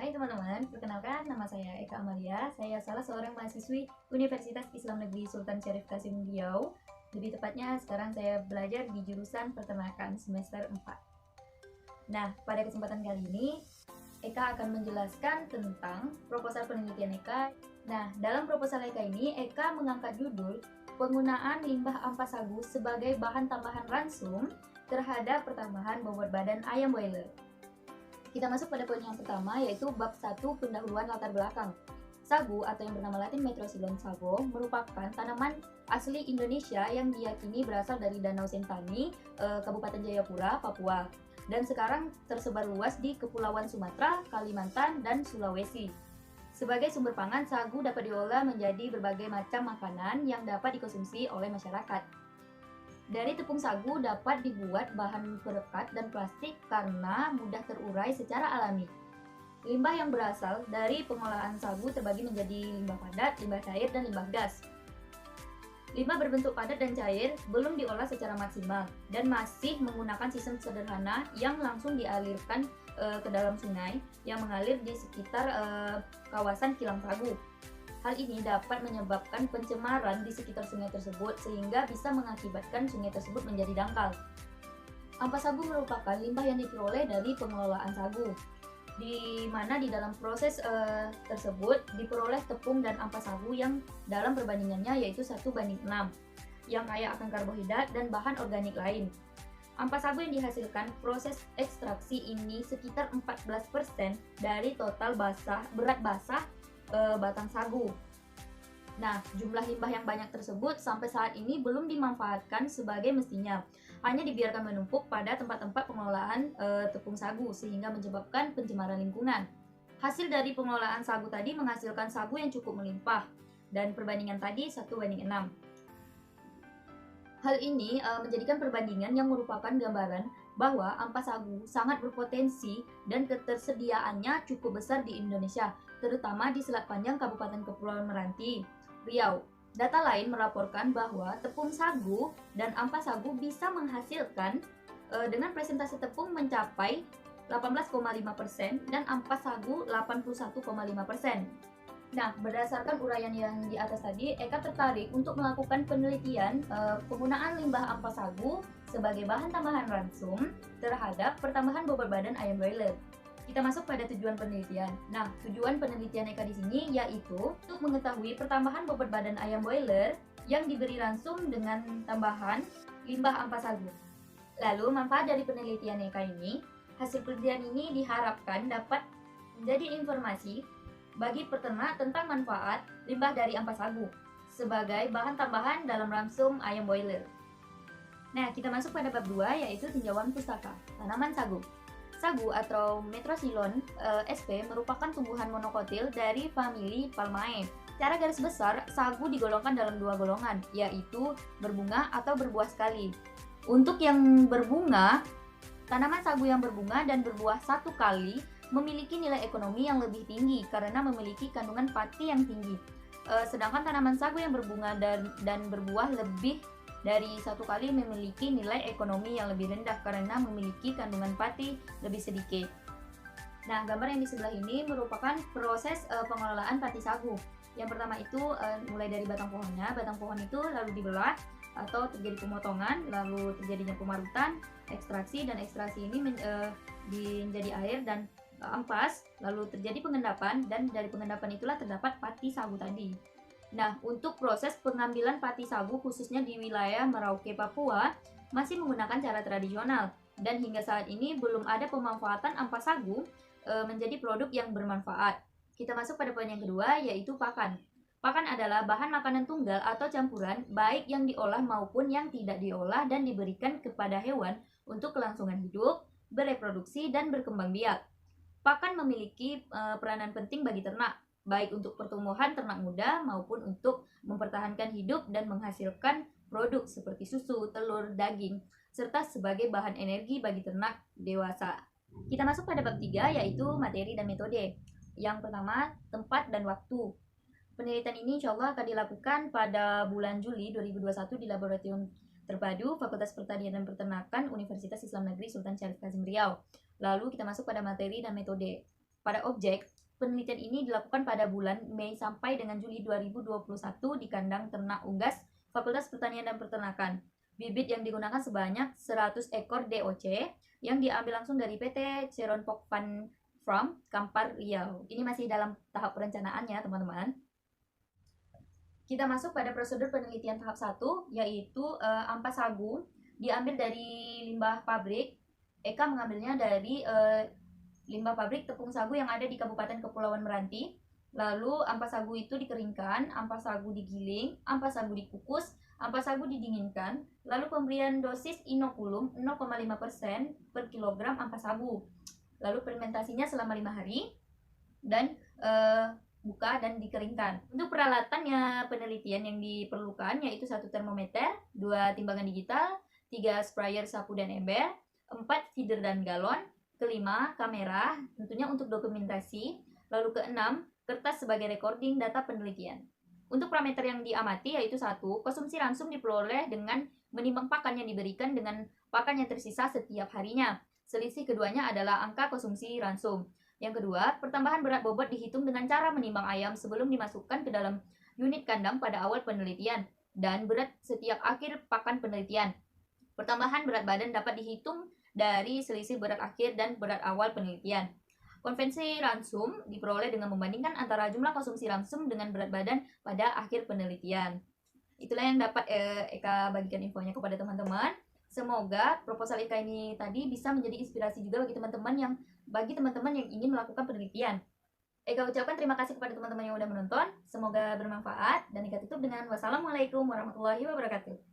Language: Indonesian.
Hai teman-teman, perkenalkan nama saya Eka Amalia. Saya salah seorang mahasiswi Universitas Islam Negeri Sultan Syarif Kasim Riau. Lebih tepatnya sekarang saya belajar di jurusan peternakan semester 4. Nah, pada kesempatan kali ini Eka akan menjelaskan tentang proposal penelitian Eka. Nah, dalam proposal Eka ini Eka mengangkat judul penggunaan limbah ampas sagu sebagai bahan tambahan ransum terhadap pertambahan bobot badan ayam broiler. Kita masuk pada poin yang pertama, yaitu bab 1 pendahuluan latar belakang. Sagu atau yang bernama latin Metroxylon sago merupakan tanaman asli Indonesia yang diyakini berasal dari Danau Sentani, Kabupaten Jayapura, Papua, dan sekarang tersebar luas di Kepulauan Sumatera, Kalimantan, dan Sulawesi. Sebagai sumber pangan, sagu dapat diolah menjadi berbagai macam makanan yang dapat dikonsumsi oleh masyarakat. Dari tepung sagu dapat dibuat bahan perekat dan plastik karena mudah terurai secara alami. Limbah yang berasal dari pengolahan sagu terbagi menjadi limbah padat, limbah cair, dan limbah gas. Limbah berbentuk padat dan cair belum diolah secara maksimal dan masih menggunakan sistem sederhana yang langsung dialirkan ke dalam sungai yang mengalir di sekitar kawasan kilang sagu. Hal ini dapat menyebabkan pencemaran di sekitar sungai tersebut sehingga bisa mengakibatkan sungai tersebut menjadi dangkal. Ampas sagu merupakan limbah yang diperoleh dari pengelolaan sagu, di mana di dalam proses tersebut diperoleh tepung dan ampas sagu yang dalam perbandingannya yaitu 1:6, yang kaya akan karbohidrat dan bahan organik lain. Ampas sagu yang dihasilkan proses ekstraksi ini sekitar 14% dari total berat basah batang sagu. Nah, jumlah limbah yang banyak tersebut sampai saat ini belum dimanfaatkan sebagai mestinya. Hanya dibiarkan menumpuk pada tempat-tempat pengelolaan tepung sagu sehingga menyebabkan pencemaran lingkungan. Hasil dari pengelolaan sagu tadi menghasilkan sagu yang cukup melimpah dan perbandingan tadi 1:6. Hal ini menjadikan perbandingan yang merupakan gambaran bahwa ampas sagu sangat berpotensi dan ketersediaannya cukup besar di Indonesia, terutama di Selat Panjang Kabupaten Kepulauan Meranti, Riau. Data lain melaporkan bahwa tepung sagu dan ampas sagu bisa menghasilkan dengan presentasi tepung mencapai 18,5% dan ampas sagu 81,5%. Nah, berdasarkan uraian yang di atas tadi, Eka tertarik untuk melakukan penelitian penggunaan limbah ampas sagu sebagai bahan tambahan ransum terhadap pertambahan bobot badan ayam broiler. Kita masuk pada tujuan penelitian. Nah, tujuan penelitian Eka di sini yaitu untuk mengetahui pertambahan bobot badan ayam broiler yang diberi ransum dengan tambahan limbah ampas sagu. Lalu, manfaat dari penelitian Eka ini, hasil penelitian ini diharapkan dapat menjadi informasi bagi peternak tentang manfaat limbah dari ampas sagu sebagai bahan tambahan dalam ransum ayam broiler. Nah, kita masuk pada bab 2 yaitu tinjauan pustaka, tanaman sagu. Sagu atau Metroxylon sp merupakan tumbuhan monokotil dari famili Palmae. Secara garis besar, sagu digolongkan dalam 2 golongan, yaitu berbunga atau berbuah sekali. Untuk yang berbunga, tanaman sagu yang berbunga dan berbuah 1 kali memiliki nilai ekonomi yang lebih tinggi karena memiliki kandungan pati yang tinggi. Sedangkan tanaman sagu yang berbunga dan berbuah lebih dari 1 kali memiliki nilai ekonomi yang lebih rendah karena memiliki kandungan pati lebih sedikit. Nah, gambar yang di sebelah ini merupakan proses pengelolaan pati sagu. Yang pertama itu mulai dari batang pohonnya. Batang pohon itu lalu dibelah atau terjadi pemotongan, lalu terjadinya pemarutan, ekstraksi, dan ekstraksi ini menjadi air dan ampas, lalu terjadi pengendapan, dan dari pengendapan itulah terdapat pati sagu tadi. Nah, untuk proses pengambilan pati sagu khususnya di wilayah Merauke, Papua masih menggunakan cara tradisional dan hingga saat ini belum ada pemanfaatan ampas sagu menjadi produk yang bermanfaat. Kita masuk pada poin yang kedua yaitu pakan. Pakan adalah bahan makanan tunggal atau campuran baik yang diolah maupun yang tidak diolah dan diberikan kepada hewan untuk kelangsungan hidup, bereproduksi, dan berkembang biak. Pakan memiliki peranan penting bagi ternak, baik untuk pertumbuhan ternak muda maupun untuk mempertahankan hidup dan menghasilkan produk seperti susu, telur, daging, serta sebagai bahan energi bagi ternak dewasa. Kita masuk pada bab 3 yaitu materi dan metode. Yang pertama, tempat dan waktu. Penelitian ini insya Allah akan dilakukan pada bulan Juli 2021 di Laboratorium Terpadu Fakultas Pertanian dan Peternakan Universitas Islam Negeri Sultan Syarif Kasim Riau. Lalu kita masuk pada materi dan metode. pada objek. Penelitian ini dilakukan pada bulan Mei sampai dengan Juli 2021 di kandang ternak unggas Fakultas Pertanian dan Peternakan. Bibit yang digunakan sebanyak 100 ekor DOC yang diambil langsung dari PT Ceron Pok Fan Farm, Kampar, Riau. Ini masih dalam tahap perencanaannya, teman-teman. Kita masuk pada prosedur penelitian tahap 1, yaitu ampas sagu diambil dari limbah pabrik. Eka mengambilnya dari limbah pabrik tepung sagu yang ada di Kabupaten Kepulauan Meranti. Lalu ampas sagu itu dikeringkan, ampas sagu digiling, ampas sagu dikukus, ampas sagu didinginkan. Lalu pemberian dosis inokulum 0,5% per kilogram ampas sagu. Lalu fermentasinya selama 5 hari dan buka dan dikeringkan. Untuk peralatannya penelitian yang diperlukan yaitu 1 termometer, 2 timbangan digital, 3 sprayer sapu dan ember, 4 feeder dan galon, kelima kamera, tentunya untuk dokumentasi, lalu keenam kertas sebagai recording data penelitian. Untuk parameter yang diamati yaitu 1, konsumsi ransum diperoleh dengan menimbang pakan yang diberikan dengan pakan yang tersisa setiap harinya. Selisih keduanya adalah angka konsumsi ransum. Yang kedua, pertambahan berat bobot dihitung dengan cara menimbang ayam sebelum dimasukkan ke dalam unit kandang pada awal penelitian dan berat setiap akhir pakan penelitian. Pertambahan berat badan dapat dihitung dari selisih berat akhir dan berat awal penelitian. Konvensi ransum diperoleh dengan membandingkan antara jumlah konsumsi ransum dengan berat badan pada akhir penelitian. Itulah yang dapat Eka bagikan infonya kepada teman-teman. Semoga proposal Eka ini tadi bisa menjadi inspirasi juga bagi teman-teman yang ingin melakukan penelitian. Eka ucapkan terima kasih kepada teman-teman yang sudah menonton. Semoga bermanfaat dan Eka tutup dengan wassalamualaikum warahmatullahi wabarakatuh.